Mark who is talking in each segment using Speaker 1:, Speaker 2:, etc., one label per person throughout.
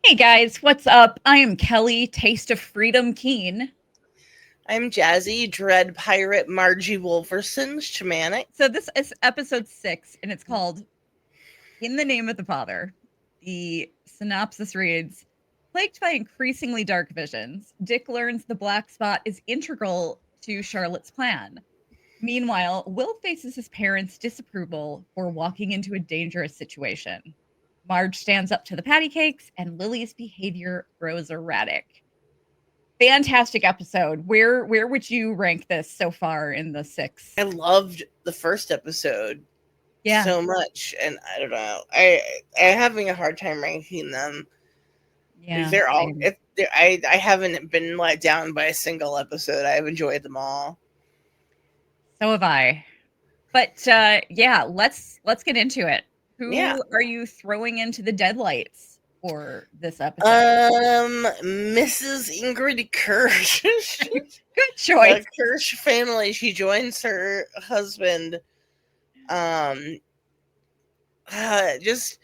Speaker 1: Hey guys, what's up? I am Kelly, Taste of Freedom Keen.
Speaker 2: I'm Jazzy, Dread Pirate Margie Wolferson, Shamanic.
Speaker 1: So this is episode 6, and it's called In the Name of the Father. The synopsis reads, plagued by increasingly dark visions, Dick learns the black spot is integral to Charlotte's plan. Meanwhile, Will faces his parents' disapproval for walking into a dangerous situation. Marge stands up to the Pattycakes, and Lily's behavior grows erratic. Fantastic episode. Where would you rank this so far in the 6?
Speaker 2: I loved the first episode
Speaker 1: Yeah.
Speaker 2: so much, and I don't know. I'm having a hard time ranking them.
Speaker 1: Yeah.
Speaker 2: They're all. I haven't been let down by a single episode. I've enjoyed them all.
Speaker 1: So have I. But yeah, let's get into it.
Speaker 2: Yeah.
Speaker 1: Who are you throwing into the deadlights for this episode?
Speaker 2: Mrs. Ingrid Kersh.
Speaker 1: Good choice.
Speaker 2: The Kersh family. She joins her husband. Just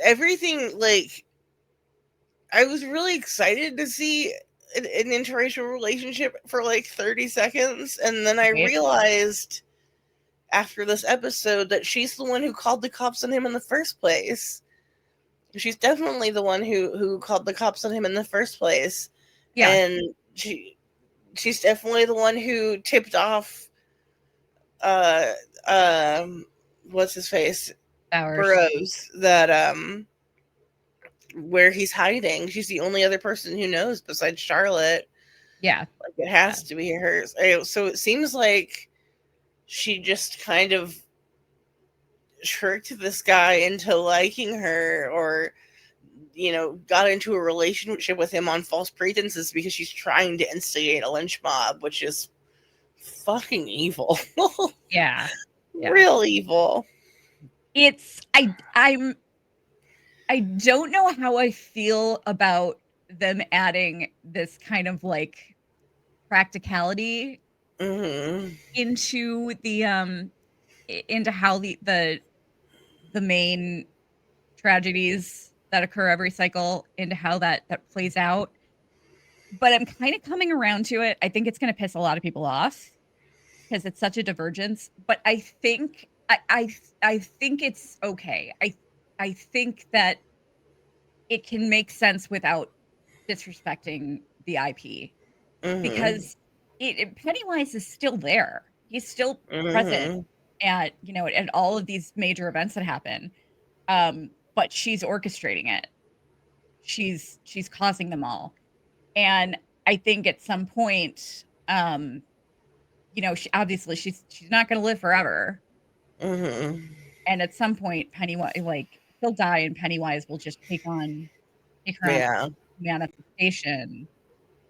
Speaker 2: everything, like, I was really excited to see an interracial relationship for like 30 seconds, and then I realized after this episode that she's the one who called the cops on him in the first place. She's definitely the one who called the cops on him in the first place.
Speaker 1: Yeah.
Speaker 2: And she's definitely the one who tipped off what's his face? Burroughs, that where he's hiding. She's the only other person who knows besides Charlotte.
Speaker 1: Yeah.
Speaker 2: Like, it has to be hers. So it seems like she just kind of tricked this guy into liking her, or, you know, got into a relationship with him on false pretenses because she's trying to instigate a lynch mob, which is fucking evil.
Speaker 1: Yeah.
Speaker 2: Real evil.
Speaker 1: I don't know how I feel about them adding this kind of like practicality into the into how the main tragedies that occur every cycle, into how that plays out. But I'm kind of coming around to it. I think it's going to piss a lot of people off because it's such a divergence. But I think I think it's okay. I think that it can make sense without disrespecting the IP, because Pennywise is still there. He's still present at at all of these major events that happen. But she's orchestrating it. She's causing them all. And I think at some point, obviously she's not going to live forever. And at some point, Pennywise, like, he'll die, and Pennywise will just take her on manifestation,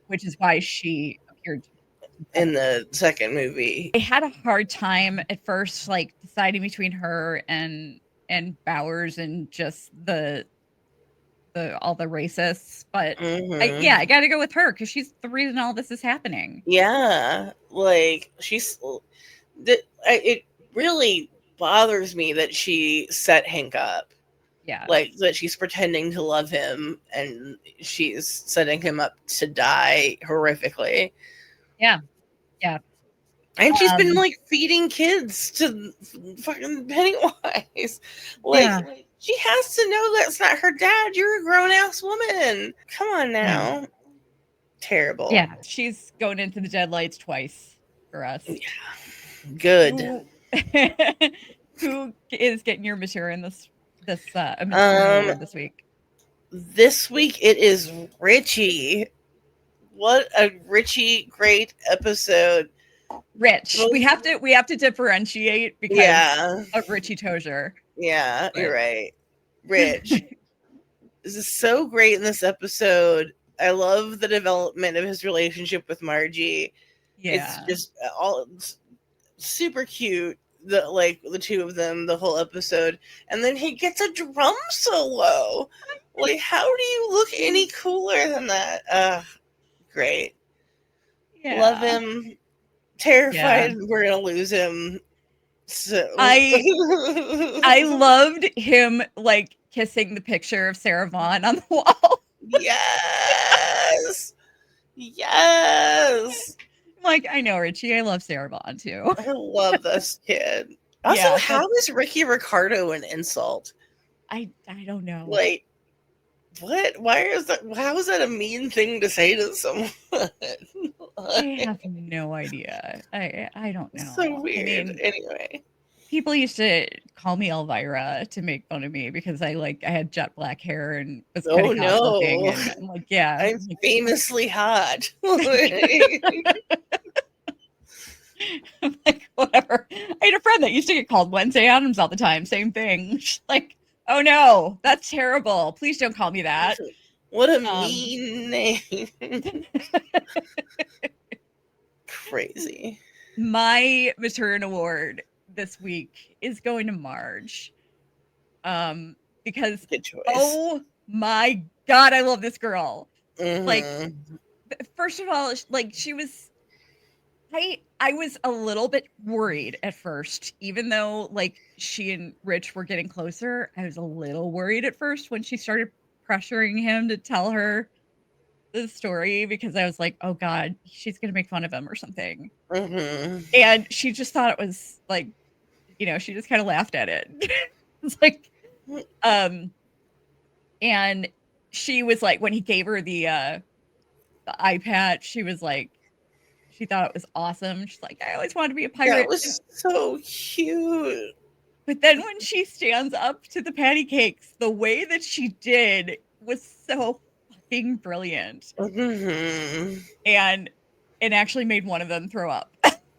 Speaker 1: which is why she appeared
Speaker 2: in the second movie.
Speaker 1: I had a hard time at first, like, deciding between her and Bowers and just the all the racists, but I gotta go with her because she's the reason all this is happening.
Speaker 2: Yeah, like, it really bothers me that she set Hank up.
Speaker 1: Yeah,
Speaker 2: like, that she's pretending to love him and she's setting him up to die horrifically.
Speaker 1: Yeah.
Speaker 2: And she's been, like, feeding kids to fucking Pennywise. Like, she has to know that's not her dad. You're a grown-ass woman. Come on now. Terrible.
Speaker 1: Yeah, she's going into the deadlights twice for us.
Speaker 2: Yeah. Good.
Speaker 1: Who is getting your Maturin this week?
Speaker 2: This week it is Richie. What a Richie great episode.
Speaker 1: Rich. We have to differentiate because of Richie Tozier.
Speaker 2: Yeah, you're right. Rich. This is so great in this episode. I love the development of his relationship with Margie. Yeah. It's just all super cute. The two of them, the whole episode. And then he gets a drum solo. Like, how do you look any cooler than that? Great. Yeah. Love him. Terrified we're gonna lose him. So
Speaker 1: I loved him like kissing the picture of Sarah Vaughan on the wall.
Speaker 2: Yes. Yes.
Speaker 1: I'm like, I know, Richie. I love Sarah Vaughan too.
Speaker 2: I love this kid. Also,
Speaker 1: Yeah,
Speaker 2: how is Ricky Ricardo an insult?
Speaker 1: I don't know.
Speaker 2: Like, what? Why is that? How is that a mean thing to say to someone?
Speaker 1: I have no idea. I don't know.
Speaker 2: So weird.
Speaker 1: I mean,
Speaker 2: Anyway.
Speaker 1: people used to call me Elvira to make fun of me because I had jet black hair and was kind
Speaker 2: Oh
Speaker 1: of goth looking,
Speaker 2: no.
Speaker 1: and I'm like, yeah,
Speaker 2: I'm famously hot.
Speaker 1: I'm like, whatever. I had a friend that used to get called Wednesday Adams all the time. Same thing. She's like, oh no, that's terrible. Please don't call me that.
Speaker 2: What a mean name. Crazy.
Speaker 1: My Maturin award this week is going to Marge. Because
Speaker 2: Good choice.
Speaker 1: oh my god, I love this girl.
Speaker 2: Mm-hmm.
Speaker 1: Like, first of all, like she was I was a little bit worried at first, even though like she and Rich were getting closer. I was a little worried at first when she started pressuring him to tell her the story because I was like, oh god, she's gonna make fun of him or something.
Speaker 2: Mm-hmm.
Speaker 1: And she just thought it was like, she just kind of laughed at it. It's like, and she was like, when he gave her the eye patch, she was like, she thought it was awesome. She's like, I always wanted to be a pirate.
Speaker 2: That was so cute.
Speaker 1: But then when she stands up to the Pattycakes, the way that she did was so fucking brilliant.
Speaker 2: Mm-hmm.
Speaker 1: And it actually made one of them throw up.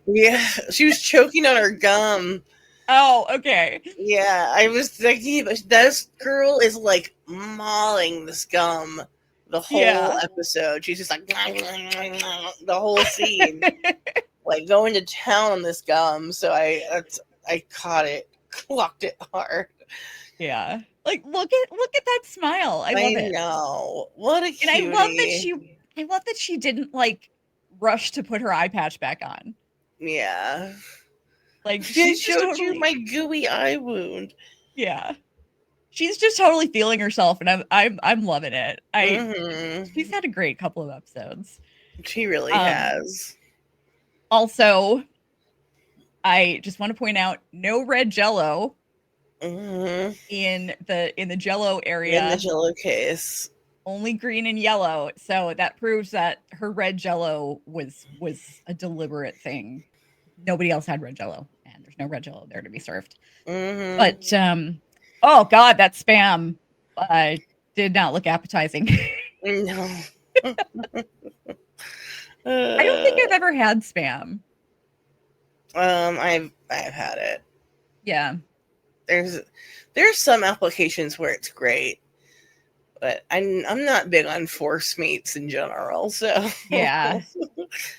Speaker 2: Yeah, she was choking on her gum.
Speaker 1: Oh, okay.
Speaker 2: Yeah, I was thinking, this girl is like mauling this gum the whole episode. She's just like the whole scene, like going to town on this gum. So I caught it, clocked it hard.
Speaker 1: Yeah, like look at that smile. I love it.
Speaker 2: Know what a cutie.
Speaker 1: And I love that she didn't like rush to put her eye patch back on.
Speaker 2: Yeah.
Speaker 1: Like
Speaker 2: she showed you my gooey eye wound.
Speaker 1: Yeah. She's just totally feeling herself, and I'm loving it. She's had a great couple of episodes.
Speaker 2: She really has.
Speaker 1: Also, I just want to point out no red Jello in the Jello area.
Speaker 2: In the Jello case.
Speaker 1: Only green and yellow. So that proves that her red Jello was a deliberate thing. Nobody else had red Jello, and there's no red Jello there to be served. But oh god, that spam did not look appetizing.
Speaker 2: No.
Speaker 1: I don't think I've ever had spam.
Speaker 2: I've had it.
Speaker 1: Yeah.
Speaker 2: There's some applications where it's great, but I'm not big on force meats in general. So
Speaker 1: yeah,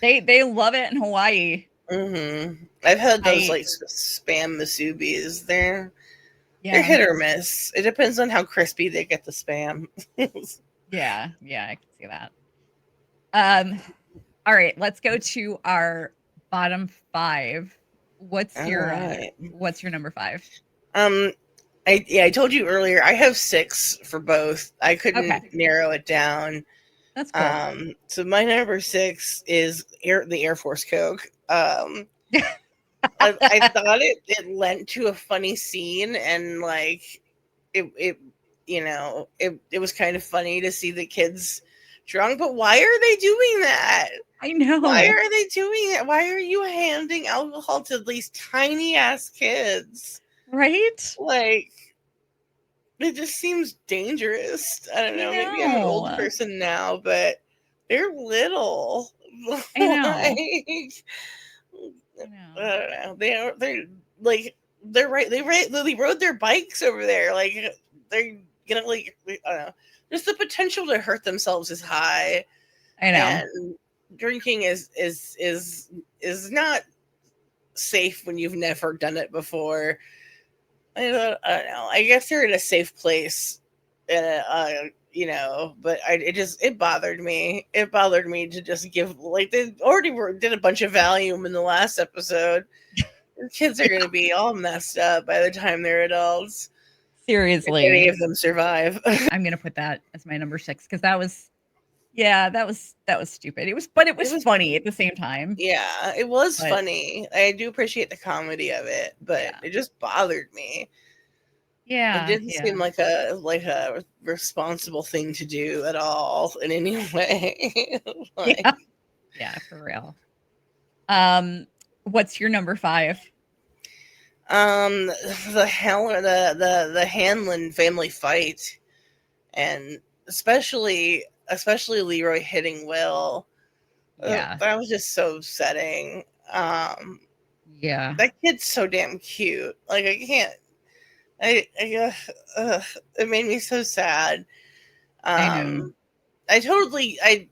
Speaker 1: they love it in Hawaii.
Speaker 2: I've had those like spam musubis. They're hit or miss. It depends on how crispy they get the spam.
Speaker 1: yeah, I can see that. All right, let's go to our bottom 5. What's your number 5?
Speaker 2: I told you earlier I have 6 for both. I couldn't narrow it down.
Speaker 1: That's cool.
Speaker 2: So my number 6 is the Air Force Coke. I thought it lent to a funny scene, and like it was kind of funny to see the kids drunk, but why are they doing that?
Speaker 1: I know.
Speaker 2: Why are they doing that? Why are you handing alcohol to these tiny ass kids?
Speaker 1: Right?
Speaker 2: Like, it just seems dangerous. I don't know. Maybe I'm an old person now, but they're little.
Speaker 1: I know.
Speaker 2: I don't know. They're like they're right. They rode their bikes over there. Like they're gonna like I don't know. Just the potential to hurt themselves is high.
Speaker 1: I know.
Speaker 2: And drinking is not safe when you've never done it before. I don't know. I guess they're in a safe place, but it bothered me. It bothered me to just give, like, they already did a bunch of Valium in the last episode. Kids are going to be all messed up by the time they're adults.
Speaker 1: Seriously.
Speaker 2: If any of them survive.
Speaker 1: I'm going to put that as my number 6 because that was stupid. It was funny at the same time.
Speaker 2: Yeah, it was funny. I do appreciate the comedy of it, but it just bothered me.
Speaker 1: Yeah.
Speaker 2: It didn't seem like a responsible thing to do at all in any way.
Speaker 1: Yeah, for real. What's your number 5?
Speaker 2: The Hanlon family fight, and especially Leroy hitting Will.
Speaker 1: Yeah.
Speaker 2: That was just so upsetting.
Speaker 1: Yeah.
Speaker 2: That kid's so damn cute. Like, I can't. It made me so sad.
Speaker 1: I know.
Speaker 2: I totally. I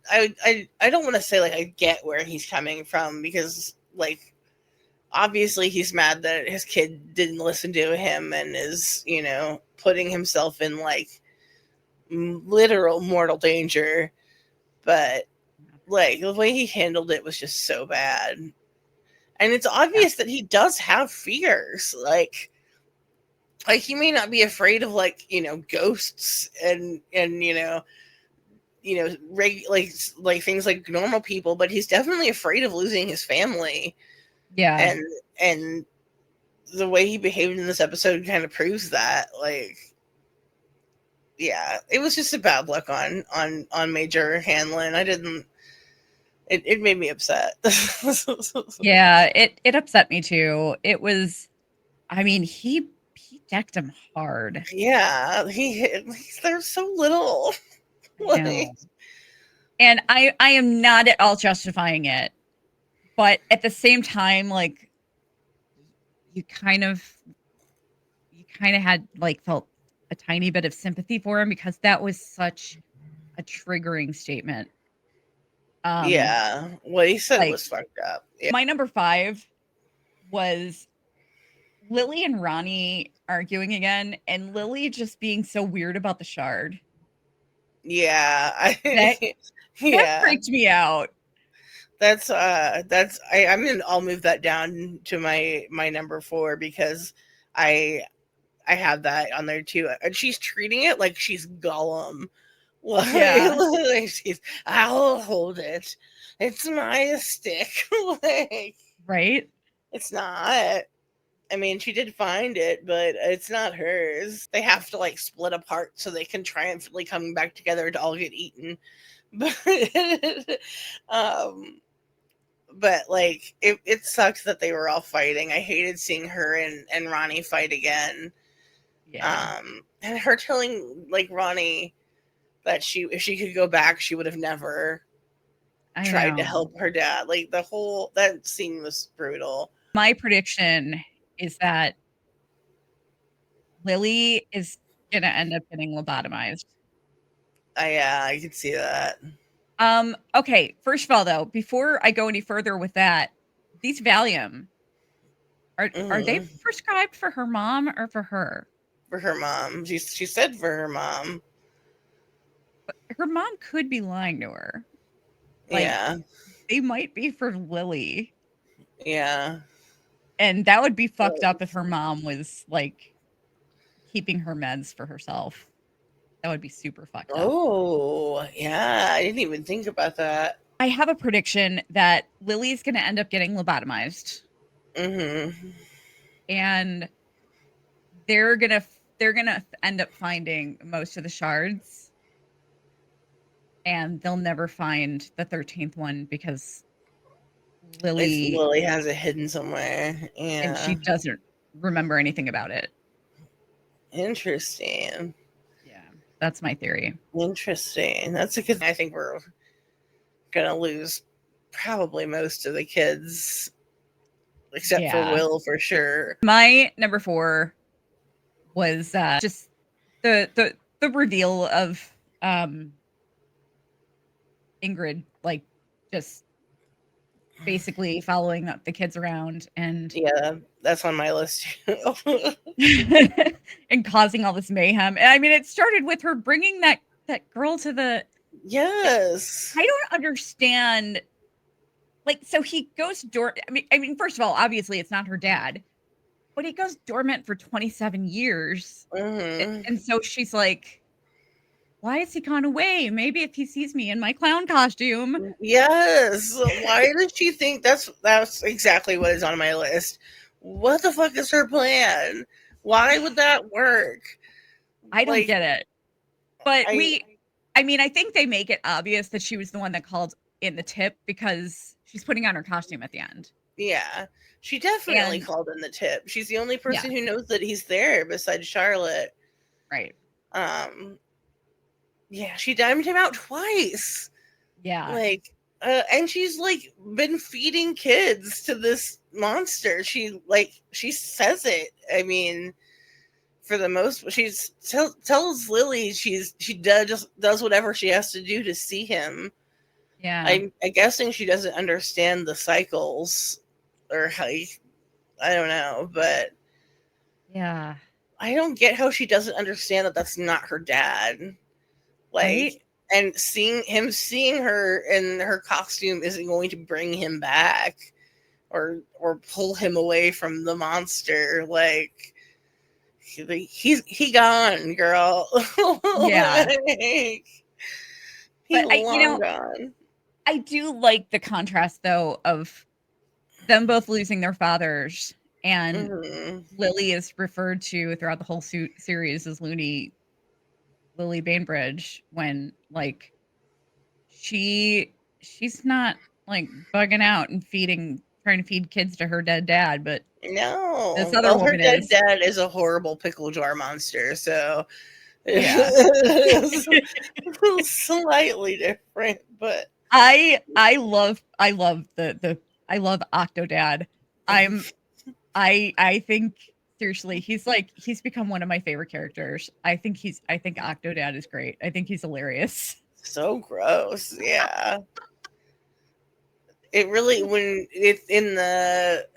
Speaker 2: don't want to say like I get where he's coming from, because like obviously he's mad that his kid didn't listen to him and is, putting himself in like literal mortal danger. But like the way he handled it was just so bad. And it's obvious that he does have fears. Like he may not be afraid of like, ghosts and like things like normal people, but he's definitely afraid of losing his family.
Speaker 1: Yeah.
Speaker 2: And the way he behaved in this episode kind of proves that. Like, yeah, it was just a bad look on Major Hanlon. It made me upset.
Speaker 1: Yeah, it upset me too. It was, I mean, he decked him hard.
Speaker 2: Yeah, they're so little.
Speaker 1: Like, and I am not at all justifying it, but at the same time, like you kind of had like felt a tiny bit of sympathy for him because that was such a triggering statement.
Speaker 2: Yeah, what he said was fucked up. Yeah.
Speaker 1: My number 5 was Lily and Ronnie arguing again, and Lily just being so weird about the shard.
Speaker 2: Yeah,
Speaker 1: that freaked me out.
Speaker 2: I'll move that down to my number 4 because I have that on there too. And she's treating it like she's Gollum. Like I'll hold it. It's my stick. Like,
Speaker 1: right?
Speaker 2: It's not. I mean, she did find it, but it's not hers. They have to like split apart so they can triumphantly come back together to all get eaten. But like it sucks that they were all fighting. I hated seeing her and Ronnie fight again.
Speaker 1: Yeah.
Speaker 2: And her telling like Ronnie that if she could go back, she would have never tried to help her dad. Like that scene was brutal.
Speaker 1: My prediction is that Lily is gonna end up getting lobotomized.
Speaker 2: Yeah, I could see that.
Speaker 1: Okay, first of all though, before I go any further with that, these Valium are they prescribed for her mom or for her?
Speaker 2: For her mom. She said for her mom.
Speaker 1: But her mom could be lying to her. Like,
Speaker 2: yeah.
Speaker 1: They might be for Lily.
Speaker 2: Yeah.
Speaker 1: And that would be fucked up if her mom was like keeping her meds for herself. That would be super fucked up.
Speaker 2: Oh, yeah. I didn't even think about that.
Speaker 1: I have a prediction that Lily's going to end up getting lobotomized. And they're going to end up finding most of the shards. And they'll never find the 13th one because Lily
Speaker 2: has it hidden somewhere. Yeah.
Speaker 1: And she doesn't remember anything about it.
Speaker 2: Interesting.
Speaker 1: Yeah, that's my theory.
Speaker 2: Interesting. That's a good. I think we're gonna lose probably most of the kids, except for Will for sure.
Speaker 1: My number 4 was just the reveal of Ingrid, like just basically following the kids around and
Speaker 2: that's on my list
Speaker 1: and causing all this mayhem. And I mean, it started with her bringing that girl to the
Speaker 2: yes.
Speaker 1: I don't understand like, so he goes I mean, first of all, obviously it's not her dad, but he goes dormant for 27 years.
Speaker 2: Mm-hmm.
Speaker 1: And so she's like, why has he gone away? Maybe if he sees me in my clown costume.
Speaker 2: Yes. Why does she think that's exactly what is on my list? What the fuck is her plan? Why would that work?
Speaker 1: I don't
Speaker 2: Like
Speaker 1: get it. But
Speaker 2: I
Speaker 1: I mean, I think they make it obvious that she was the one that called in the tip because she's putting on her costume at the end.
Speaker 2: yeah. She definitely
Speaker 1: And
Speaker 2: called in the tip. She's the only
Speaker 1: yeah,
Speaker 2: person who knows that he's there besides Charlotte.
Speaker 1: right.
Speaker 2: Um yeah, she dimed him out twice.
Speaker 1: Yeah.
Speaker 2: Like and she's like been feeding kids to this monster. She says it. I mean, for the most, tells Lily she does whatever she has to do to see him.
Speaker 1: Yeah.
Speaker 2: I'm guessing she doesn't understand the cycles, or how I don't know, but
Speaker 1: Yeah.
Speaker 2: I don't get how she doesn't understand that that's not her dad.
Speaker 1: Right?
Speaker 2: Like, and seeing her in her costume isn't going to bring him back or pull him away from the monster. Like, he gone, girl.
Speaker 1: Yeah.
Speaker 2: Like, he
Speaker 1: But
Speaker 2: long gone.
Speaker 1: I do like the contrast though of them both losing their fathers, and
Speaker 2: Hmm.
Speaker 1: Lily is referred to throughout the whole series as Lily Bainbridge when like she's not like bugging out and trying to feed kids to her dead dad, but this
Speaker 2: No,
Speaker 1: other
Speaker 2: well, her
Speaker 1: woman
Speaker 2: dead
Speaker 1: is.
Speaker 2: dad is a horrible pickle jar monster, so
Speaker 1: Yeah.
Speaker 2: it's slightly different, but
Speaker 1: I love the I love Octodad. I'm I think seriously, he's become one of my favorite characters. I think Octodad is great. I think he's hilarious.
Speaker 2: so gross. Yeah. It really, when it's in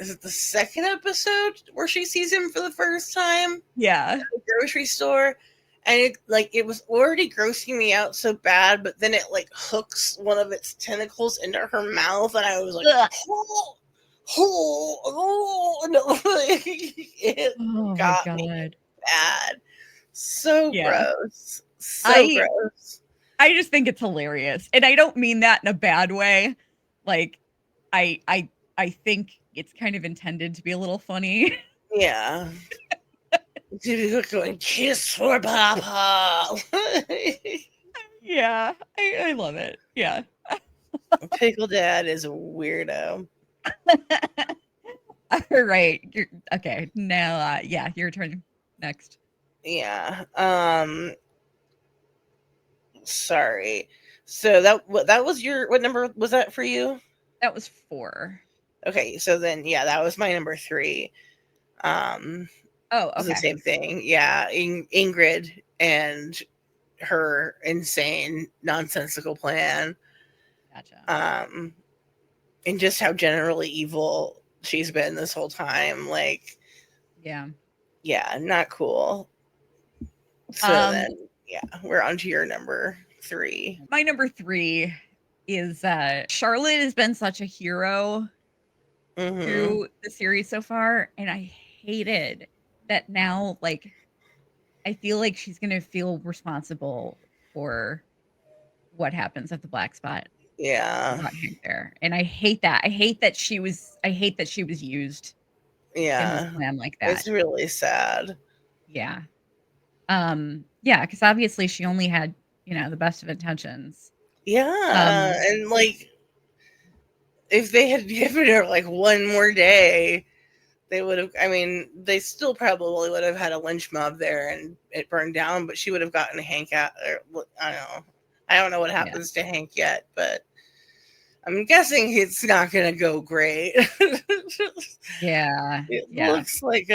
Speaker 2: is it the second episode where she sees him for the first time at
Speaker 1: Yeah.
Speaker 2: the grocery store, and it was already grossing me out so bad, but then it like hooks one of its tentacles into her mouth, and I was like,
Speaker 1: Ugh.
Speaker 2: oh, oh, oh, no, it
Speaker 1: Oh my
Speaker 2: got me
Speaker 1: god.
Speaker 2: bad. So
Speaker 1: Yeah.
Speaker 2: gross. So
Speaker 1: I
Speaker 2: gross.
Speaker 1: I just think it's hilarious. And I don't mean that in a bad way. Like I think it's kind of intended to be a little funny.
Speaker 2: Yeah. Going, kiss for Papa.
Speaker 1: Yeah. I love it. Yeah.
Speaker 2: Pickle Dad is a weirdo.
Speaker 1: All right. Okay. Now yeah, your turn next.
Speaker 2: Yeah. Sorry. So that was what number was that for you?
Speaker 1: That was 4.
Speaker 2: Okay, so then yeah, that was my number 3. Um,
Speaker 1: Oh,
Speaker 2: it was the
Speaker 1: okay.
Speaker 2: same thing. Yeah, Ingrid and her insane nonsensical plan.
Speaker 1: Gotcha.
Speaker 2: And just how generally evil she's been this whole time. Like,
Speaker 1: Yeah.
Speaker 2: yeah, not cool. So
Speaker 1: Um,
Speaker 2: then, yeah, we're on to your number 3.
Speaker 1: my number 3 is Charlotte has been such a hero
Speaker 2: Mm-hmm.
Speaker 1: through the series so far, and I hated that now, like, I feel like she's gonna feel responsible for what happens at the black spot.
Speaker 2: Yeah.
Speaker 1: Brought Hank there, and I hate that. I hate that she was used in this
Speaker 2: Yeah.
Speaker 1: plan like that.
Speaker 2: It's really sad.
Speaker 1: Yeah. Yeah, because obviously she only had, the best of intentions.
Speaker 2: Yeah.
Speaker 1: Um,
Speaker 2: And like, if they had given her like one more day, they would have, I mean, they still probably would have had a lynch mob there and it burned down, but she would have gotten Hank out. I don't know. I don't know what
Speaker 1: yeah.
Speaker 2: happens to Hank yet, but I'm guessing it's not going to go great.
Speaker 1: Yeah.
Speaker 2: It
Speaker 1: Yeah.
Speaker 2: looks like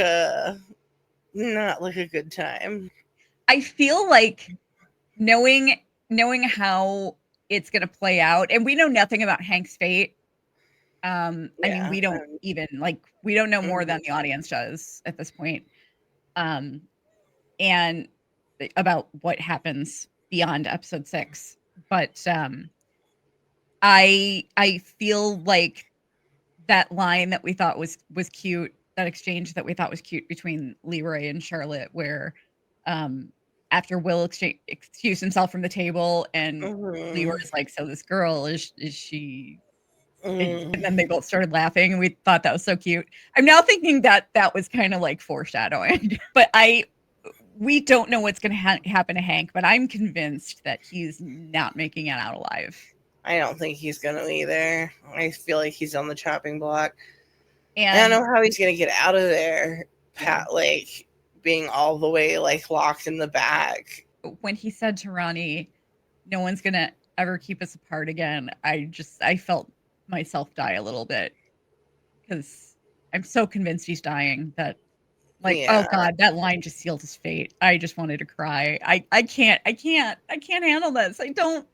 Speaker 2: not like a good time.
Speaker 1: I feel like knowing how it's gonna play out, and we know nothing about Hank's fate. I mean,
Speaker 2: Yeah.
Speaker 1: we don't know more than
Speaker 2: Mhm.
Speaker 1: the audience does at this point. Um, and about what happens beyond episode 6. But I feel like that line that we thought was cute, that exchange that we thought was cute between Leroy and Charlotte, where after Will excuse himself from the table, and Leroy's like, "So this girl is she?" And then they both started laughing, and we thought that was so cute. I'm now thinking that that was kind of like foreshadowing, but we don't know what's going to happen to Hank, but I'm convinced that he's not making it out alive.
Speaker 2: I don't think he's going to either. I feel like he's on the chopping block.
Speaker 1: And
Speaker 2: I don't know how he's going to get out of there, Pat, like being all the way like locked in the back.
Speaker 1: When he said to Ronnie, "No one's going to ever keep us apart again," I felt myself die a little bit, because I'm so convinced he's dying that, like, oh God, that line just sealed his fate. I just wanted to cry. I can't handle this. I don't.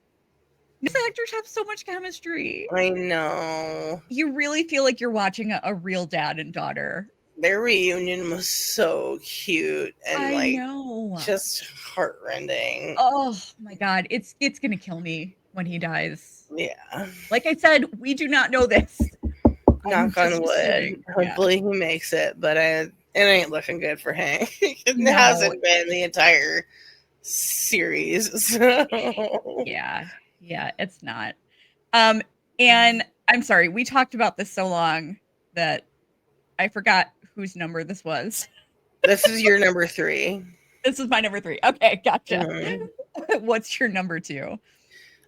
Speaker 1: These actors have so much chemistry.
Speaker 2: I know.
Speaker 1: You really feel like you're watching a real dad and daughter.
Speaker 2: Their reunion was so cute and
Speaker 1: I know.
Speaker 2: just heartrending.
Speaker 1: Oh my God, it's gonna kill me when he dies.
Speaker 2: Yeah.
Speaker 1: Like I said, we do not know this.
Speaker 2: Knock on wood. Hopefully he makes it, but it ain't looking good for Hank. It hasn't been the entire series. So.
Speaker 1: Yeah, it's not. And I'm sorry, we talked about this so long that I forgot whose number this was.
Speaker 2: This is your number 3.
Speaker 1: This is my number 3. Okay, gotcha. What's your number 2?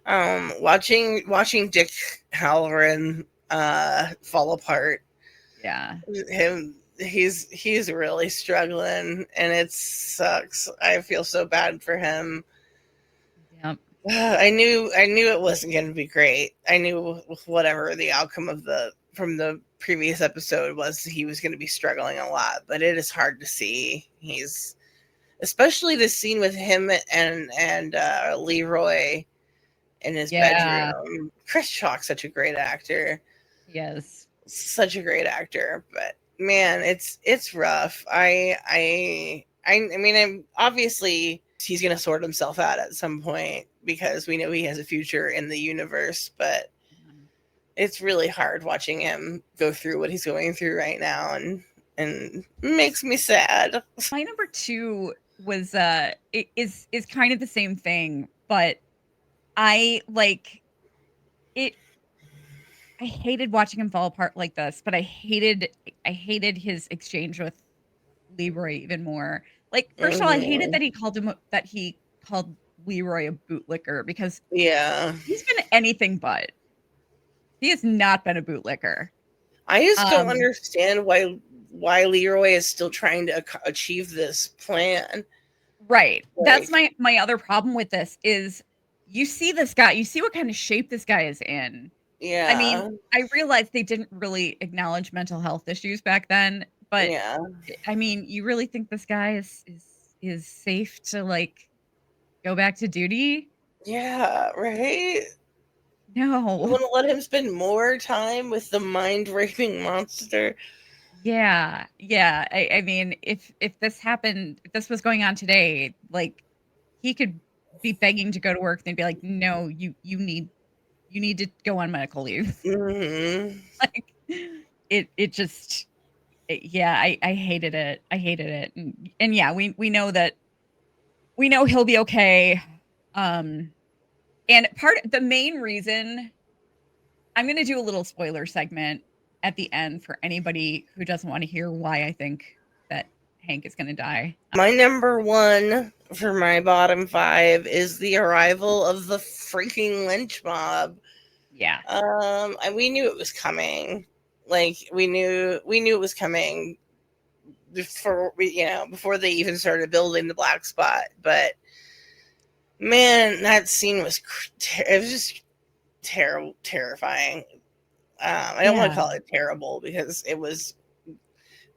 Speaker 2: Watching Dick Hallorann fall apart.
Speaker 1: Yeah.
Speaker 2: He's really struggling, and it sucks. I feel so bad for him.
Speaker 1: Yep.
Speaker 2: I knew it wasn't going to be great. I knew whatever the outcome from the previous episode was, he was going to be struggling a lot, but it is hard to see. He's, especially the scene with him and Leroy in his bedroom. Chris Chalk's such a great actor.
Speaker 1: Yes.
Speaker 2: Such a great actor, but man, it's rough. I mean, obviously he's going to sort himself out at some point, because we know he has a future in the universe, but it's really hard watching him go through what he's going through right now, and makes me sad.
Speaker 1: My number 2 was is kind of the same thing, but I like it. I hated watching him fall apart like this, but I hated his exchange with Leroy even more. Like, first of all, I hated that he called Leroy a bootlicker, because he's been anything but. He has not been a bootlicker.
Speaker 2: I just don't understand why Leroy is still trying to achieve this plan.
Speaker 1: Right. That's my other problem with this is, you see this guy, you see what kind of shape this guy is in.
Speaker 2: Yeah.
Speaker 1: I mean, I realized they didn't really acknowledge mental health issues back then, but I mean, you really think this guy is safe to like go back to duty?
Speaker 2: Yeah, right?
Speaker 1: No.
Speaker 2: You want to let him spend more time with the mind-raping monster?
Speaker 1: Yeah. I mean, if this happened, if this was going on today, like, he could be begging to go to work, and they'd be like, "No, you need to go on medical leave." Like, it just, I hated it. I hated it. And yeah, we know he'll be okay. And the main reason, I'm going to do a little spoiler segment at the end for anybody who doesn't want to hear why I think that Hank is going to die.
Speaker 2: My number 1 for my bottom 5 is the arrival of the freaking Lynch mob.
Speaker 1: Yeah.
Speaker 2: And we knew it was coming. Like, we knew it was coming before they even started building the black spot. But man, that scene was just terrifying. I don't want to call it terrible, because it was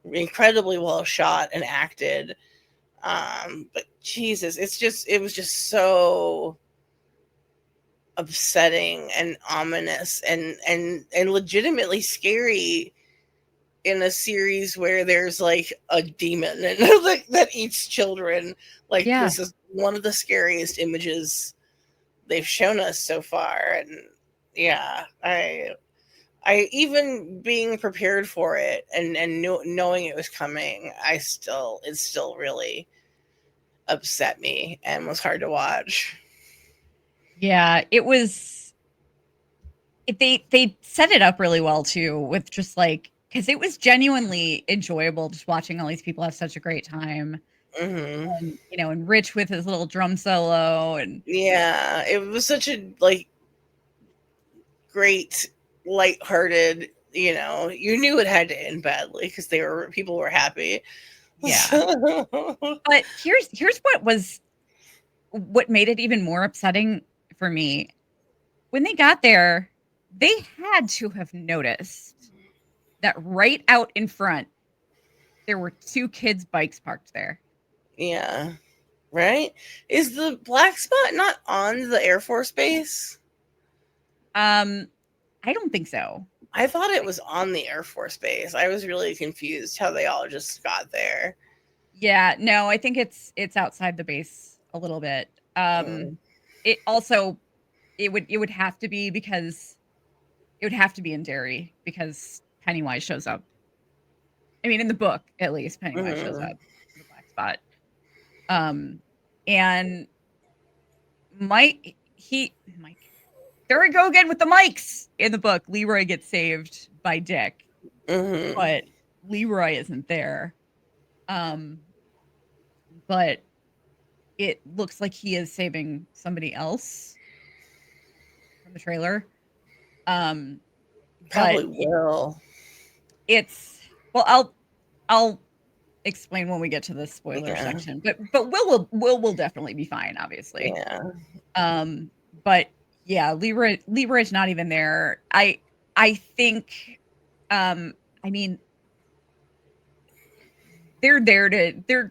Speaker 2: incredibly well shot and acted. But Jesus, it was just so upsetting and ominous and legitimately scary in a series where there's like a demon and that eats children. Like, this is one of the scariest images they've shown us so far. And yeah, even being prepared for it and knowing it was coming, it still really upset me and was hard to watch.
Speaker 1: Yeah, it was. They set it up really well too, with just like, because it was genuinely enjoyable just watching all these people have such a great time,
Speaker 2: Hmm.
Speaker 1: and and Rich with his little drum solo, and
Speaker 2: Yeah, it was such a like great, lighthearted. You knew it had to end badly because people were happy.
Speaker 1: yeah. But here's what made it even more upsetting for me. When they got there, they had to have noticed that right out in front there were two kids' bikes parked there.
Speaker 2: Yeah, right. Is the black spot not on the Air Force Base?
Speaker 1: Um, I don't think so.
Speaker 2: I thought it was on the Air Force Base. I was really confused how they all just got there.
Speaker 1: Yeah, no, I think it's outside the base a little bit.
Speaker 2: Mm.
Speaker 1: It also it would have to be, because it would have to be in Derry, because Pennywise shows up. I mean, in the book, at least, Pennywise shows
Speaker 2: Hmm.
Speaker 1: up in the black spot. And Mike, there we go again with the mics. In the book, Leroy gets saved by Dick,
Speaker 2: Hmm.
Speaker 1: but Leroy isn't there. Um, but it looks like he is saving somebody else from the trailer. Um, but
Speaker 2: Probably will.
Speaker 1: it's well, I'll explain when we get to the spoiler
Speaker 2: Yeah.
Speaker 1: section. But Will definitely be fine, obviously.
Speaker 2: Yeah.
Speaker 1: Um, but yeah, Leroy's not even there. I think, um, I mean, they're there to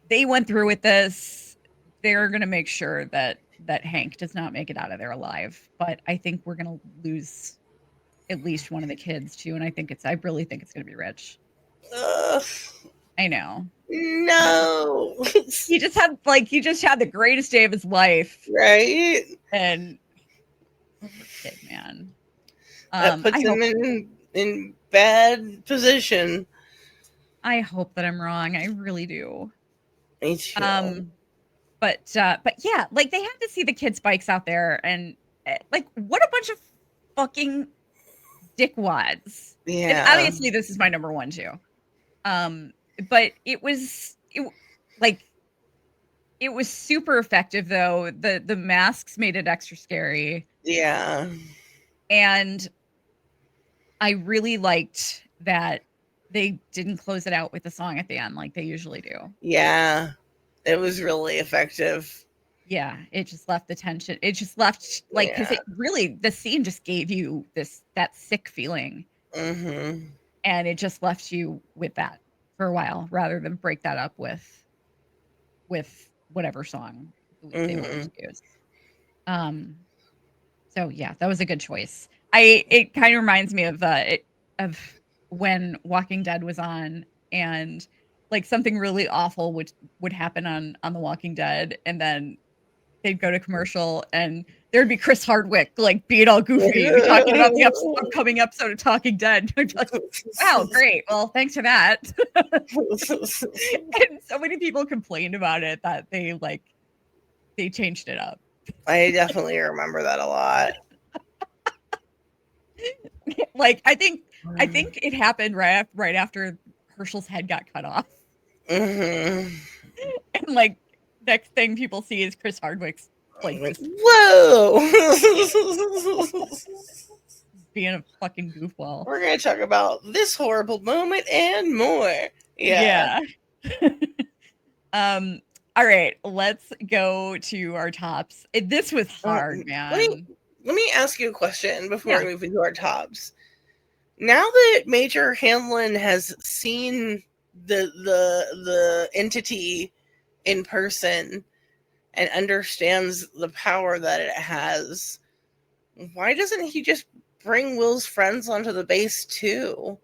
Speaker 1: they went through with this. They're gonna make sure that Hank does not make it out of there alive. But I think we're gonna lose at least one of the kids too, and I really think it's gonna be Rich.
Speaker 2: Ugh,
Speaker 1: I know.
Speaker 2: no.
Speaker 1: He just had the greatest day of his life,
Speaker 2: Right?
Speaker 1: and poor kid, man.
Speaker 2: That puts
Speaker 1: I
Speaker 2: him
Speaker 1: hope
Speaker 2: in bad position.
Speaker 1: that I'm wrong. I really do.
Speaker 2: Me too.
Speaker 1: Um, but yeah, like, they had to see the kids' bikes out there, and like, what a bunch of fucking dickwads. And
Speaker 2: Yeah.
Speaker 1: obviously, this is my number one too. Um, but like it was super effective though. The masks made it extra scary,
Speaker 2: Yeah.
Speaker 1: and I really liked that they didn't close it out with a song at the end like they usually do.
Speaker 2: Yeah. It was really effective.
Speaker 1: Yeah, it just left the tension. It just left, like, because
Speaker 2: Yeah.
Speaker 1: it really, the scene just gave you that sick feeling,
Speaker 2: Hmm.
Speaker 1: and it just left you with that for a while, rather than break that up with whatever song they wanted
Speaker 2: Hmm.
Speaker 1: to use. Um, so yeah, that was a good choice. It kind of reminds me of when Walking Dead was on, and like something really awful would happen on The Walking Dead, and then they'd go to commercial, and there'd be Chris Hardwick like being all goofy, talking about the upcoming episode of Talking Dead. I'd be like, wow, great. Well, thanks for that. And so many people complained about it, that they changed it up.
Speaker 2: I definitely remember that a lot.
Speaker 1: Like, I think it happened right after Herschel's head got cut off.
Speaker 2: Hmm.
Speaker 1: And like, next thing people see is Chris Hardwick's like
Speaker 2: Like,
Speaker 1: just
Speaker 2: whoa.
Speaker 1: being a fucking goofball.
Speaker 2: We're going to talk about this horrible moment and more. Yeah.
Speaker 1: Yeah. um all right, let's go to our tops. This was hard,
Speaker 2: Let
Speaker 1: man.
Speaker 2: me ask you a question before
Speaker 1: Yeah.
Speaker 2: we move into our tops. Now that Major Hanlon has seen the entity in person and understands the power that it has, why doesn't he just bring Will's friends onto the base too?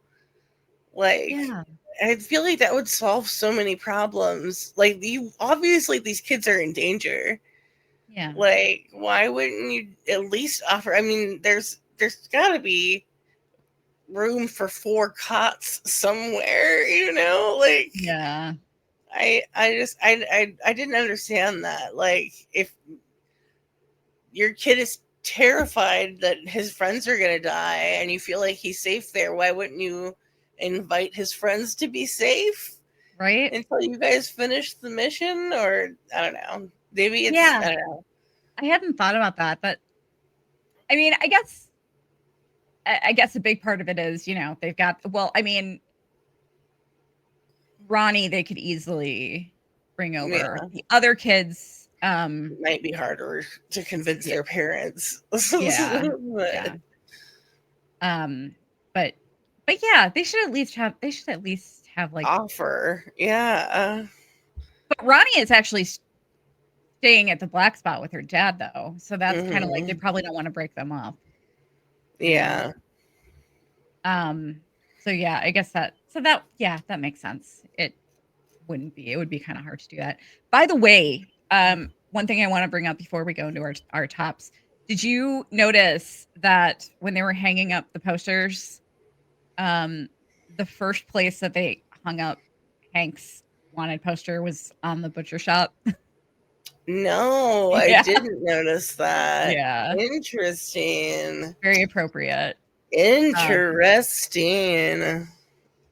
Speaker 2: Like,
Speaker 1: Yeah.
Speaker 2: I feel like that would solve so many problems. Like, you obviously these kids are in danger.
Speaker 1: Yeah.
Speaker 2: Like, why wouldn't you at least offer? I mean, there's there's got to be room for 4 cots somewhere, you know? Like,
Speaker 1: Yeah.
Speaker 2: I didn't understand that. Like, if your kid is terrified that his friends are gonna die and you feel like he's safe there, why wouldn't you invite his friends to be safe
Speaker 1: Right?
Speaker 2: until you guys finish the mission? Or I don't know. Maybe it's
Speaker 1: Yeah.
Speaker 2: I don't know.
Speaker 1: I hadn't thought about that, but I mean, I guess a big part of it is, they've got, well, I mean, Ronnie, they could easily bring over.
Speaker 2: Yeah.
Speaker 1: The other kids,
Speaker 2: It might be harder to convince
Speaker 1: yeah,
Speaker 2: their parents.
Speaker 1: yeah,
Speaker 2: But
Speaker 1: yeah. Um, but yeah, they should at least have like,
Speaker 2: offer. Yeah.
Speaker 1: but Ronnie is actually staying at the black spot with her dad though. So that's kind of like they
Speaker 2: Hmm.
Speaker 1: probably don't want to break them up, you know.
Speaker 2: Yeah.
Speaker 1: So yeah, I guess that makes sense. It would be kind of hard to do that. By the way, one thing I want to bring up before we go into our tops, did you notice that when they were hanging up the posters, um, the first place that they hung up Hank's wanted poster was on the butcher shop?
Speaker 2: No, I
Speaker 1: Yeah.
Speaker 2: didn't notice that.
Speaker 1: Yeah.
Speaker 2: Interesting.
Speaker 1: Very appropriate. Um,
Speaker 2: Interesting.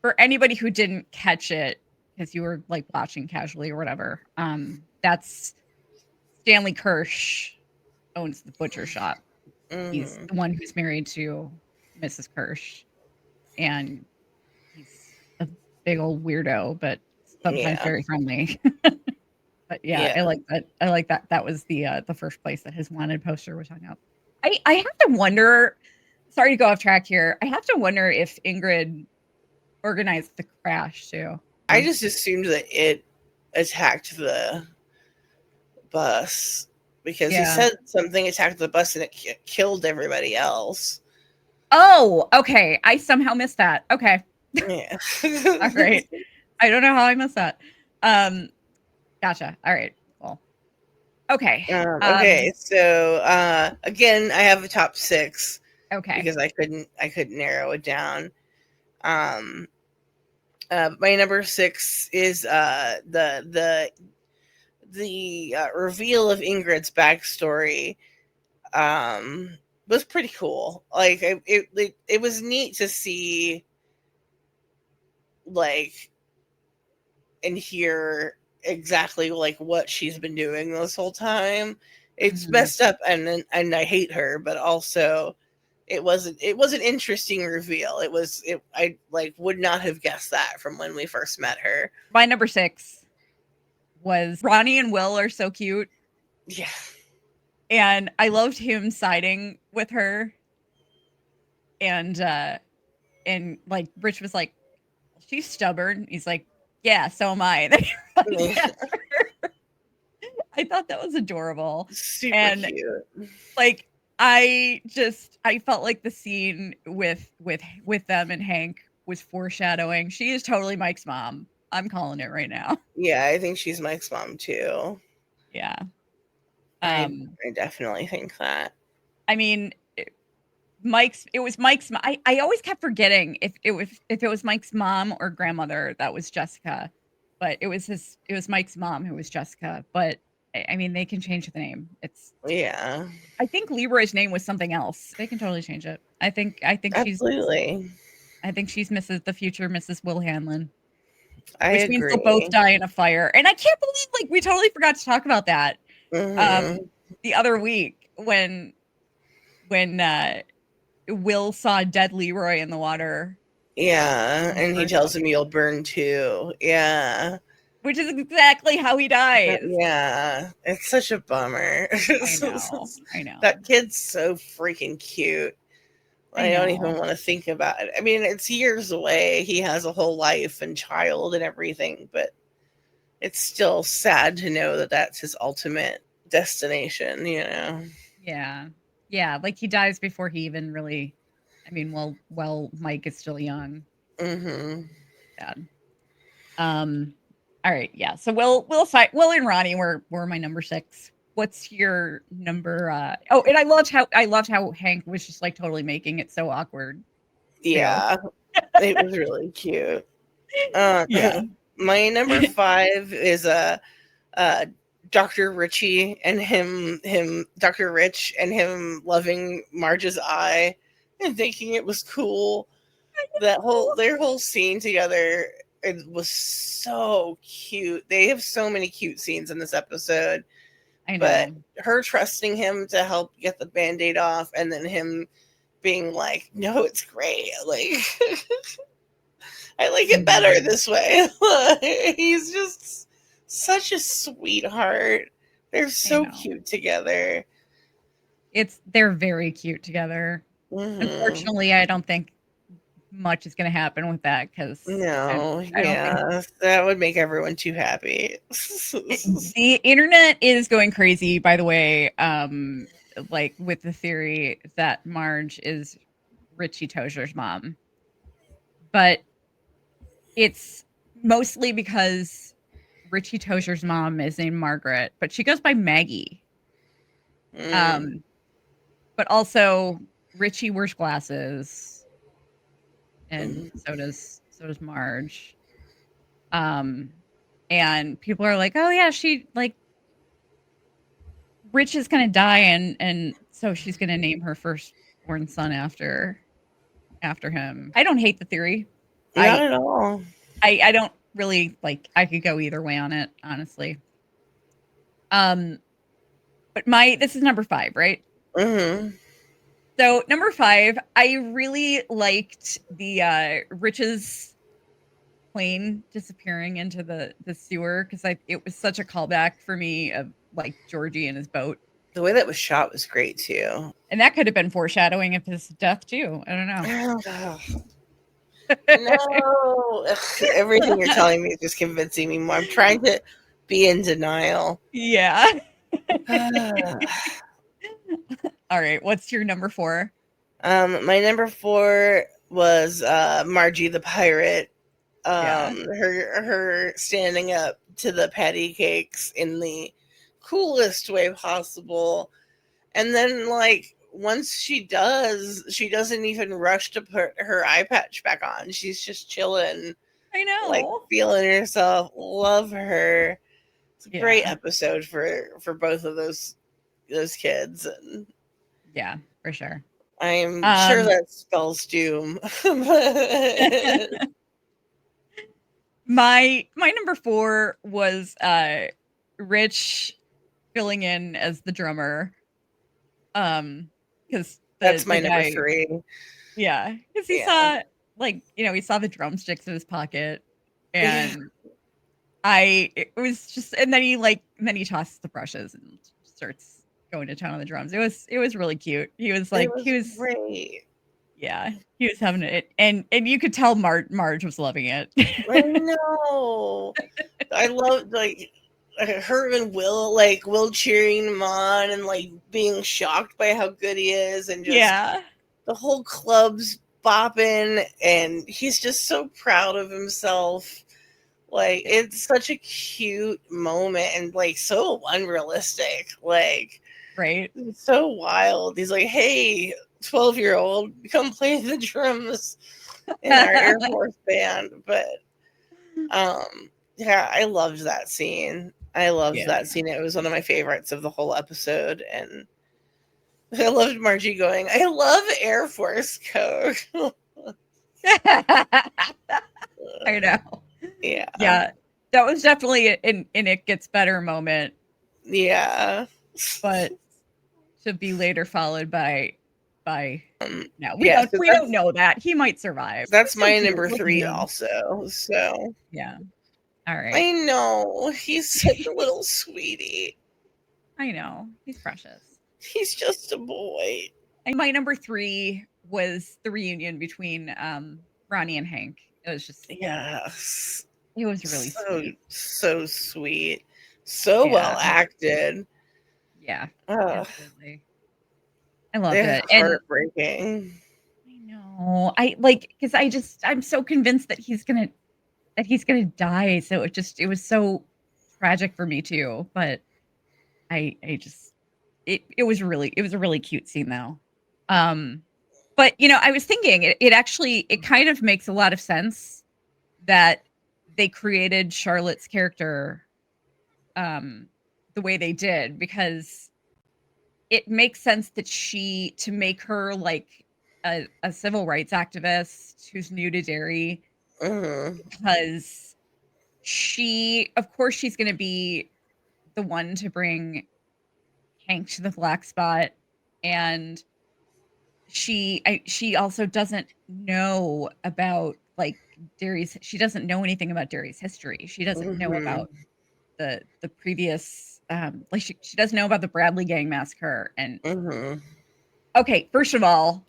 Speaker 1: for anybody who didn't catch it because you were like watching casually or whatever, that's Stanley Kersh owns the butcher shop. He's
Speaker 2: Hmm.
Speaker 1: the one who's married to Mrs. Kersh, and he's a big old weirdo, but sometimes
Speaker 2: Yeah.
Speaker 1: very friendly. But yeah,
Speaker 2: Yeah.
Speaker 1: I like that. I like that. That was the first place that his wanted poster was hung up. I have to wonder. Sorry to go off track here. I have to wonder if Ingrid organized the crash too.
Speaker 2: I just assumed that it attacked the bus because he
Speaker 1: Yeah.
Speaker 2: said something attacked the bus and it killed everybody else.
Speaker 1: Oh, okay. I somehow missed that. Okay.
Speaker 2: Yeah.
Speaker 1: All right. I don't know how I missed that. Um, gotcha. All right. Cool. Okay.
Speaker 2: Okay, so again, I have a top 6
Speaker 1: Okay.
Speaker 2: because I couldn't narrow it down. Um, my number 6 is the reveal of Ingrid's backstory. Was pretty cool. Like it was neat to see, like, and hear exactly like what she's been doing this whole time. It's
Speaker 1: Mhm.
Speaker 2: messed up, and I hate her, but also it was an interesting reveal. I like would not have guessed that from when we first met her.
Speaker 1: My number 6 was Ronnie and Will are so cute.
Speaker 2: Yeah.
Speaker 1: And I loved him siding with her. And like Rich was like, she's stubborn. He's like, yeah, so am I. I thought that was adorable.
Speaker 2: Super
Speaker 1: And
Speaker 2: cute.
Speaker 1: like I felt like the scene with them and Hank was foreshadowing. She is totally Mike's mom. I'm calling it right now.
Speaker 2: Yeah, I think she's Mike's mom too.
Speaker 1: Yeah.
Speaker 2: I
Speaker 1: Um
Speaker 2: I definitely think that.
Speaker 1: I mean, it was Mike's I always kept forgetting if it was Mike's mom or grandmother that was Jessica, but it was Mike's mom who was Jessica, but I mean they can change the name.
Speaker 2: Yeah,
Speaker 1: I think Leroy's name was something else. They can totally change it.
Speaker 2: absolutely.
Speaker 1: I think she's Mrs. the future Mrs. Will Hanlon,
Speaker 2: I
Speaker 1: which means they'll both
Speaker 2: agree.
Speaker 1: die in a fire. And I can't believe like we totally forgot to talk about that
Speaker 2: Hmm.
Speaker 1: um the other week when Will saw dead Leroy in the water,
Speaker 2: Yeah,
Speaker 1: in the
Speaker 2: and he
Speaker 1: first
Speaker 2: tells him
Speaker 1: episode,
Speaker 2: you'll burn too. Yeah.
Speaker 1: which is exactly how he dies.
Speaker 2: Yeah, it's such a bummer.
Speaker 1: I know. I know.
Speaker 2: That kid's so freaking cute.
Speaker 1: I
Speaker 2: I don't even
Speaker 1: know.
Speaker 2: want to think about it. I mean, it's years away. He has a whole life and child and everything, but it's still sad to know that that's his ultimate destination, you know?
Speaker 1: Yeah. Yeah, like he dies before he even really I mean, Mike is still young.
Speaker 2: Hmm.
Speaker 1: Sad. Um all right, yeah. So Will and Ronnie were my number 6. what's your number? Oh, and I loved how Hank was just like totally making it so awkward.
Speaker 2: Yeah, it was really cute.
Speaker 1: Yeah.
Speaker 2: My number 5 is Dr. Richie and Dr. Rich and him loving Marge's eye and thinking it was cool. Their whole scene together, it was so cute. They have so many cute scenes in this episode.
Speaker 1: I
Speaker 2: But
Speaker 1: know.
Speaker 2: her trusting him to help get the band-aid off, and then him being like, no, it's great. Like, I like it better this way. He's just such a sweetheart. They're so cute together.
Speaker 1: They're very cute together.
Speaker 2: Mm-hmm.
Speaker 1: Unfortunately, I don't think much is going to happen with that because
Speaker 2: I don't think that would make everyone too happy.
Speaker 1: The internet is going crazy, by the way, like with the theory that Marge is Richie Tozer's mom. But it's mostly because Richie Tozer's mom is named Margaret, but she goes by Maggie. But also Richie wears glasses, and so does Marge. And people are like, "Oh yeah, she like Rich is gonna die, and so she's gonna name her firstborn son after him." I don't hate the theory.
Speaker 2: Not at all.
Speaker 1: I don't really like. I could go either way on it, honestly. But this is number 5, right?
Speaker 2: Mm-hmm.
Speaker 1: So number 5, I really liked the Rich's plane disappearing into the sewer because it was such a callback for me of like Georgie and his boat.
Speaker 2: The way that was shot was great too,
Speaker 1: and that could have been foreshadowing of his death too. I don't know.
Speaker 2: No, everything you're telling me is just convincing me more. I'm trying to be in denial.
Speaker 1: Yeah. All right, what's your number 4?
Speaker 2: My number 4 was Margie the pirate. Her standing up to the pattycakes in the coolest way possible, and then like once she does, she doesn't even rush to put her eye patch back on. She's just chilling.
Speaker 1: I know,
Speaker 2: like feeling herself. Love her. It's a great episode for both of those kids. And
Speaker 1: yeah, for sure.
Speaker 2: I'm sure that spells doom.
Speaker 1: My number 4 was Rich filling in as the drummer. Because
Speaker 2: that's my number 3.
Speaker 1: Yeah, because he saw he saw the drumsticks in his pocket, and it was just, and then he tosses the brushes and starts going to town on the drums. It was really cute. He was
Speaker 2: great.
Speaker 1: Yeah, he was having it, and you could tell Marge was loving it.
Speaker 2: I know. I love her and Will cheering him on and like being shocked by how good he is, and just the whole club's bopping, and he's just so proud of himself. Like, it's such a cute moment and like so unrealistic. Like,
Speaker 1: right?
Speaker 2: It's so wild. He's like, "Hey, 12-year-old, come play the drums in our Air Force band." But yeah, I loved that scene. That scene. It was one of my favorites of the whole episode, and I loved Margie going, "I love Air Force code."
Speaker 1: I know.
Speaker 2: Yeah.
Speaker 1: Yeah. That was definitely an It Gets Better moment.
Speaker 2: Yeah.
Speaker 1: But to be later followed by no, we
Speaker 2: yeah,
Speaker 1: don't know that. He might survive.
Speaker 2: That's my number 3 also. So
Speaker 1: yeah. All right.
Speaker 2: I know. He's such a little sweetie.
Speaker 1: I know. He's precious.
Speaker 2: He's just a boy.
Speaker 1: And my number 3 was the reunion between Ronnie and Hank. It was just
Speaker 2: yes.
Speaker 1: It was really sweet.
Speaker 2: So sweet. So well acted.
Speaker 1: Yeah. Absolutely. I loved it.
Speaker 2: Heartbreaking.
Speaker 1: I know. Because I'm so convinced that he's gonna die. So it was so tragic for me too. But I just it was a really cute scene though. But I was thinking it kind of makes a lot of sense that they created Charlotte's character the way they did, because it makes sense that to make her like a civil rights activist who's new to Derry, because of course she's going to be the one to bring Hank to the black spot, and she also doesn't know about like Derry's she doesn't know anything about Derry's history. She doesn't know about the previous like she doesn't know about the Bradley gang massacre. And okay, first of all,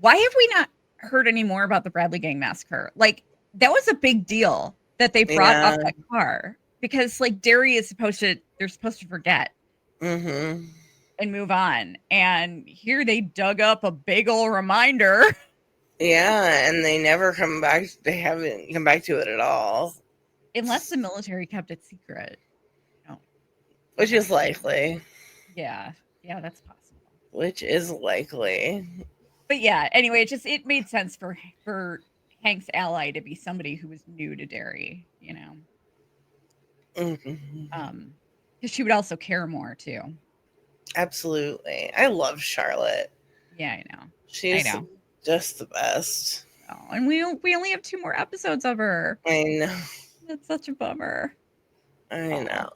Speaker 1: why have we not heard any more about the Bradley gang massacre? Like, that was a big deal that they brought up that car, because like they're supposed to forget and move on, and here they dug up a big old reminder.
Speaker 2: Yeah, and they never come back. They haven't come back to it at all,
Speaker 1: Unless the military kept it secret.
Speaker 2: Which is likely.
Speaker 1: Yeah, that's possible.
Speaker 2: Which is likely.
Speaker 1: But yeah, anyway, it made sense for Hank's ally to be somebody who was new to Derry, because she would also care more too.
Speaker 2: Absolutely. I love Charlotte.
Speaker 1: Yeah, I know.
Speaker 2: She's just the best.
Speaker 1: Oh, and we only have 2 more episodes of her.
Speaker 2: I know.
Speaker 1: That's such a bummer.
Speaker 2: I know.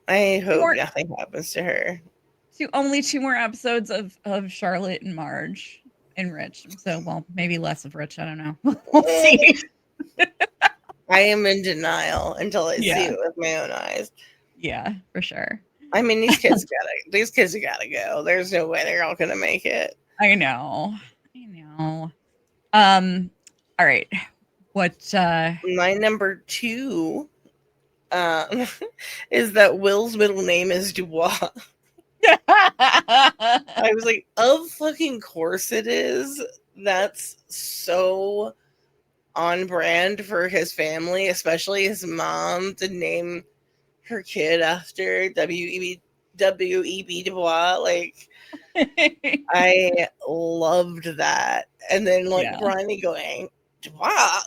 Speaker 2: I hope nothing happens to her.
Speaker 1: Only 2 more episodes of Charlotte and Marge and Rich. So, well, maybe less of Rich. I don't know. We'll see.
Speaker 2: I am in denial until I see it with my own eyes.
Speaker 1: Yeah, for sure.
Speaker 2: I mean, these kids gotta go. There's no way they're all gonna make it.
Speaker 1: I know. All right. What
Speaker 2: my number 2 is that Will's middle name is Dubois. I was like, of fucking course it is. That's so on brand for his family, especially his mom, to name her kid after W.E.B. Dubois. Like, I loved that. And then Ronnie going, Dubois.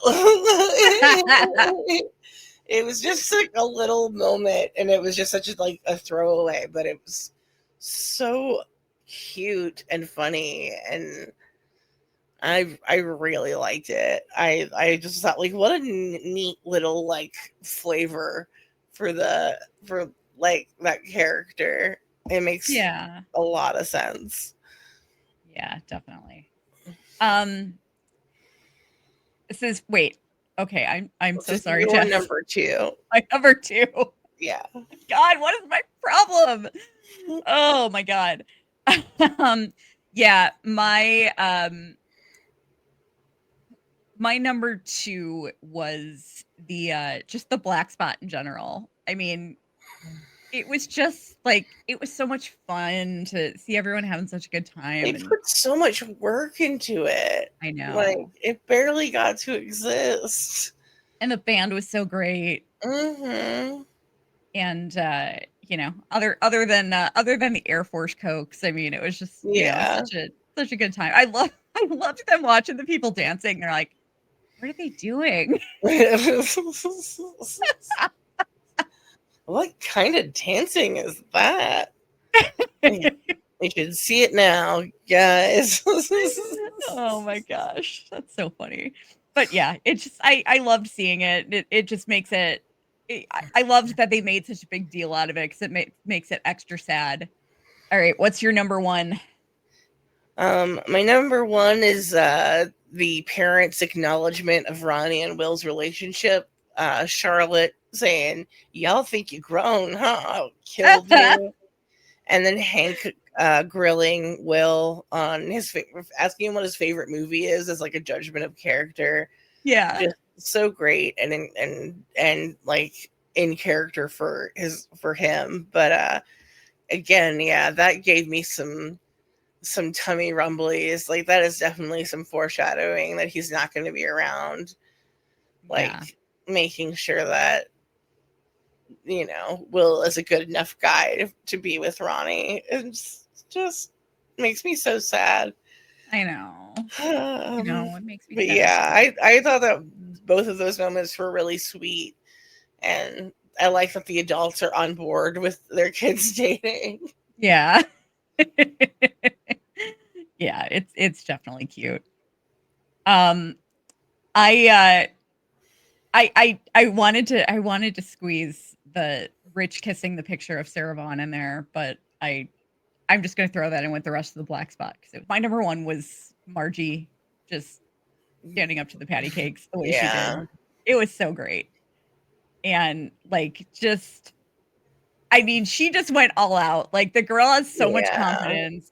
Speaker 2: It was just like a little moment, and it was just such a throwaway, but it was so cute and funny, and I really liked it. I just thought, like, what a neat little flavor for that character. It makes a lot of sense.
Speaker 1: Yeah, definitely. This is okay, I'm so sorry, Jess.
Speaker 2: Number 2.
Speaker 1: My number 2.
Speaker 2: Yeah.
Speaker 1: God, what is my problem? Oh my God. Yeah, my number 2 was just the black spot in general. I mean, it was just it was so much fun to see everyone having such a good time.
Speaker 2: They put so much work into it.
Speaker 1: I know.
Speaker 2: It barely got to exist.
Speaker 1: And the band was so great.
Speaker 2: And
Speaker 1: other than the Air Force Cokes, I mean, it was just such a good time. I loved them watching the people dancing. They're like, what are they doing?
Speaker 2: What kind of dancing is that? You should see it now, guys.
Speaker 1: Oh my gosh, that's so funny. But yeah, I loved seeing it. It just makes it. I loved that they made such a big deal out of it, because it makes it extra sad. All right, what's your number 1?
Speaker 2: My number 1 is the parents' acknowledgement of Ronnie and Will's relationship. Charlotte saying, "Y'all think you're grown, huh? I'll kill you." And then Hank grilling Will on asking him what his favorite movie is as a judgment of character.
Speaker 1: Yeah,
Speaker 2: just so great and like in character for him. But again, that gave me some tummy rumblies. That is definitely some foreshadowing that he's not going to be around. Making sure that Will is a good enough guy to be with Ronnie. It's just makes me so sad.
Speaker 1: I know. It makes me
Speaker 2: But
Speaker 1: sad.
Speaker 2: yeah, I thought that both of those moments were really sweet, and I like that the adults are on board with their kids dating.
Speaker 1: Yeah. Yeah, it's definitely cute. Um, I wanted to squeeze the Rich kissing the picture of Sarah Vaughan in there, but I'm just gonna throw that in with the rest of the black spot because my number one was Margie just standing up to the patty cakes the way she
Speaker 2: Yeah.
Speaker 1: did. It was so great. And like just I mean, she just went all out. Like the girl has so much
Speaker 2: Yeah.
Speaker 1: confidence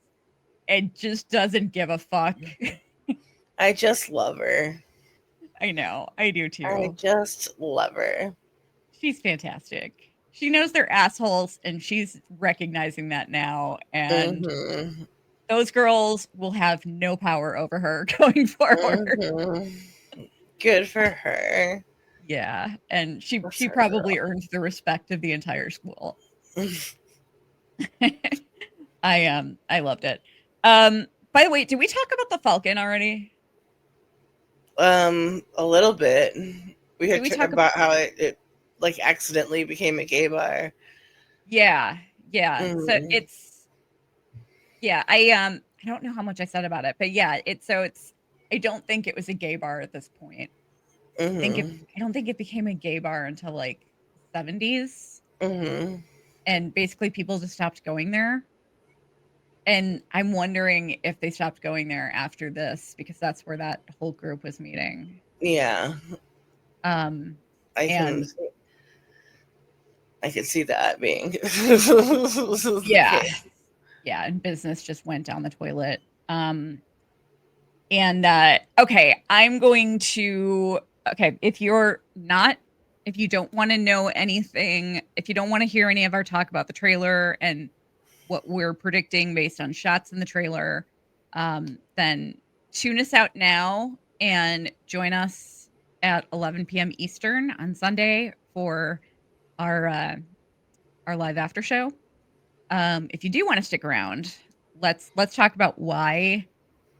Speaker 1: and just doesn't give a fuck.
Speaker 2: I just love her.
Speaker 1: I know. I do
Speaker 2: I
Speaker 1: too.
Speaker 2: just love her.
Speaker 1: She's fantastic. She knows they're assholes and she's recognizing that now. And
Speaker 2: Mm-hmm.
Speaker 1: those girls will have no power over her going forward.
Speaker 2: Mm-hmm. Good for her.
Speaker 1: Yeah. And
Speaker 2: That's
Speaker 1: she
Speaker 2: her
Speaker 1: probably earns the respect of the entire school.
Speaker 2: girl.
Speaker 1: I loved it. By the way, did we talk about the Falcon already?
Speaker 2: A little bit. We
Speaker 1: Did
Speaker 2: had
Speaker 1: we talk
Speaker 2: about how it like accidentally became a gay bar.
Speaker 1: Yeah. Yeah. So
Speaker 2: Mm-hmm.
Speaker 1: it's yeah, I don't know how much I said about it, but yeah, it's I don't think it was a gay bar at this point.
Speaker 2: Mm-hmm.
Speaker 1: I don't think it became a gay bar until like 70s
Speaker 2: Mm-hmm.
Speaker 1: and basically people just stopped going there. And I'm wondering if they stopped going there after this because that's where that whole group was meeting.
Speaker 2: Yeah.
Speaker 1: Um
Speaker 2: I can
Speaker 1: and
Speaker 2: I can see that being the
Speaker 1: yeah,
Speaker 2: case.
Speaker 1: yeah, and business just went down the toilet. And okay, I'm going to okay, if you don't want to know anything, if you don't want to hear any of our talk about the trailer and what we're predicting based on shots in the trailer, then tune us out now and join us at 11 p.m. Eastern on Sunday for our uh, our live after show. If you do want to stick around, let's talk about why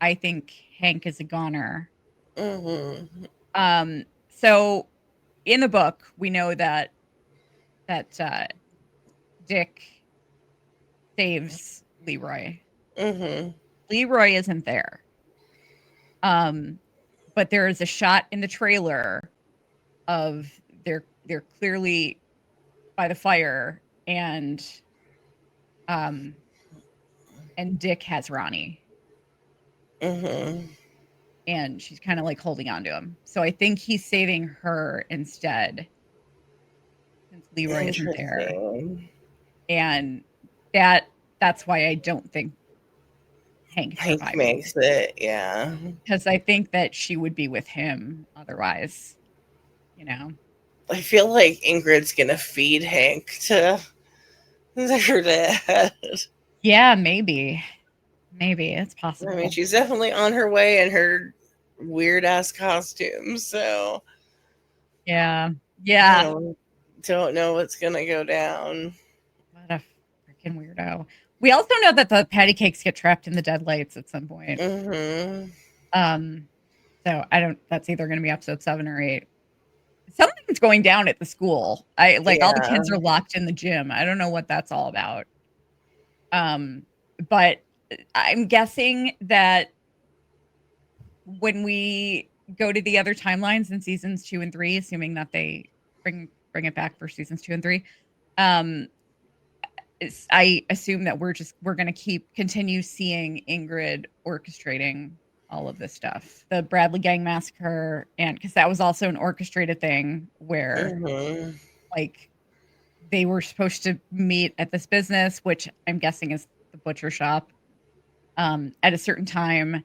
Speaker 1: I think Hank is a goner.
Speaker 2: Mm-hmm.
Speaker 1: So in the book, we know that Dick saves Leroy.
Speaker 2: Mm-hmm.
Speaker 1: Leroy isn't there. Um, but there is a shot in the trailer of they're clearly by the fire um and Dick has Ronnie
Speaker 2: Mm-hmm.
Speaker 1: and she's kind of like holding on to him. So I think he's saving her instead since Leroy isn't there.
Speaker 2: Interesting.
Speaker 1: And that's why I don't think Hank
Speaker 2: Hank
Speaker 1: survives
Speaker 2: makes it, yeah.
Speaker 1: because I think that she would be with him otherwise, you know.
Speaker 2: I feel like Ingrid's gonna feed Hank to their dad.
Speaker 1: Yeah, maybe. Maybe it's
Speaker 2: I mean,
Speaker 1: possible.
Speaker 2: she's definitely on her way in her weird ass costume, so
Speaker 1: Yeah.
Speaker 2: I
Speaker 1: Yeah.
Speaker 2: don't know what's gonna go down.
Speaker 1: What a freaking weirdo. We also know that the patty cakes get trapped in the deadlights at some point.
Speaker 2: Mm-hmm.
Speaker 1: Um, so I don't that's either gonna be episode 7 or 8. Something's going down at the school. I like all the
Speaker 2: Yeah.
Speaker 1: kids are locked in the gym. I don't know what that's all about. Um, but I'm guessing that when we go to the other timelines in seasons 2 and 3, assuming that they bring it back for seasons 2 and 3, um, I assume that we're going to continue seeing Ingrid orchestrating all of this stuff. The Bradley Gang massacre, and because that was also an orchestrated thing where
Speaker 2: Mm-hmm.
Speaker 1: like they were supposed to meet at this business, which I'm guessing is the butcher shop, at a certain time,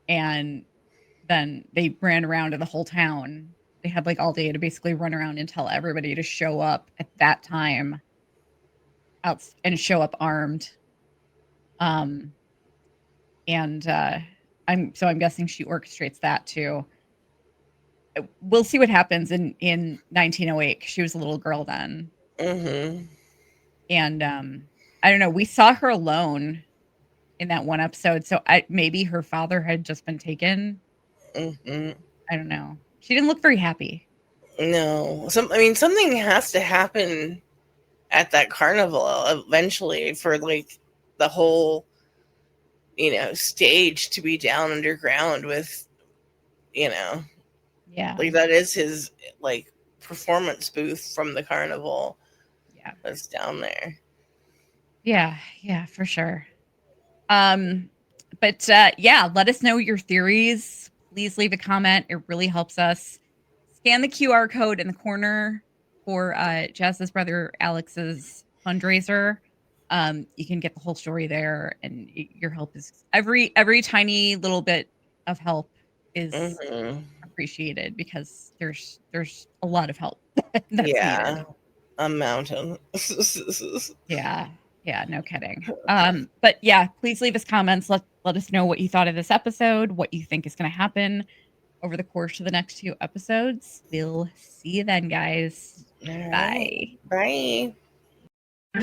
Speaker 1: and then they ran around to the whole town. They had like all day to basically run around and tell everybody to show up at that time out and show up armed. Um, and I'm guessing she orchestrates that too. We'll see what happens in 1908. She was a little girl then.
Speaker 2: Mm-hmm.
Speaker 1: And I don't know, we saw her alone in that one episode, so maybe her father had just been taken.
Speaker 2: Mm-hmm.
Speaker 1: I don't know. She didn't look very happy.
Speaker 2: No. Something has to happen at that carnival eventually for like the whole, stage to be down underground with,
Speaker 1: Yeah.
Speaker 2: like that is his like performance booth from the carnival
Speaker 1: Yeah.
Speaker 2: that's down there.
Speaker 1: Yeah, yeah, for sure. But yeah, let us know your theories. Please leave a comment. It really helps us. Scan the QR code in the corner for Jazz's brother Alex's fundraiser. You can get the whole story there, and your help is every tiny little bit of help is
Speaker 2: Mm-hmm.
Speaker 1: appreciated because there's a lot of help that's needed.
Speaker 2: Yeah, a mountain.
Speaker 1: Yeah. Yeah, no kidding. But yeah, please leave us comments. Let us know what you thought of this episode, what you think is going to happen over the course of the next 2 episodes. We'll see you then, guys.
Speaker 2: All right.
Speaker 1: Bye.
Speaker 2: Bye.